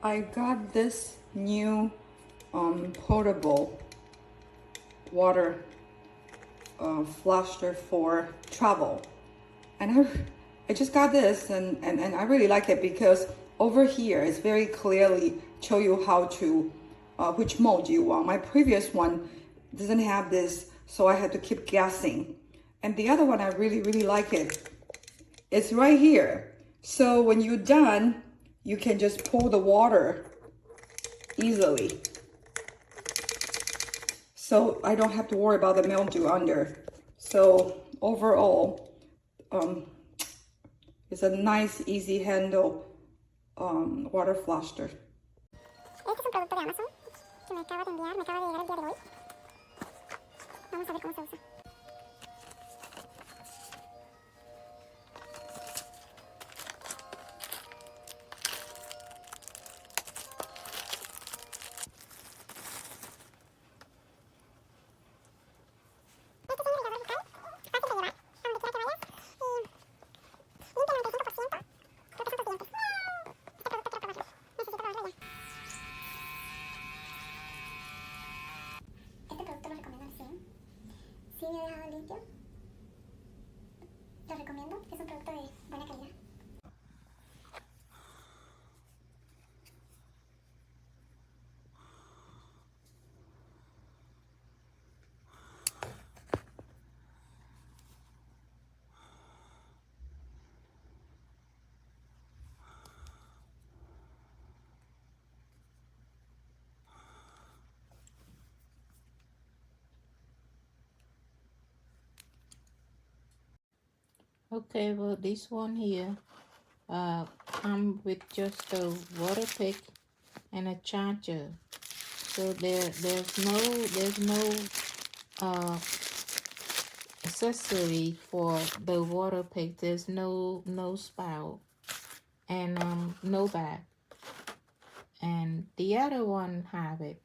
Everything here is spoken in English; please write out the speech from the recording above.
I got this new portable water flusher for travel, and I just got this, and I really like it because over here it's very clearly show you how to which mode you want. My previous one doesn't have this, so I had to keep guessing. And the other one I really like it. It's right here. So when you're done, you can just pour the water easily. So I don't have to worry about the mildew under. So overall, it's a nice, easy handle water flusher. Este es un producto de Amazon que me acaba de enviar, me acaba de llegar el día de hoy. Vamos a ver cómo se usa. Sí, me ha dejado limpio. Lo recomiendo, es un producto de buena calidad. Okay, well, this one here come with just a water pick and a charger. So there's no accessory for the water pick. There's no spout and no back. And the other one have it.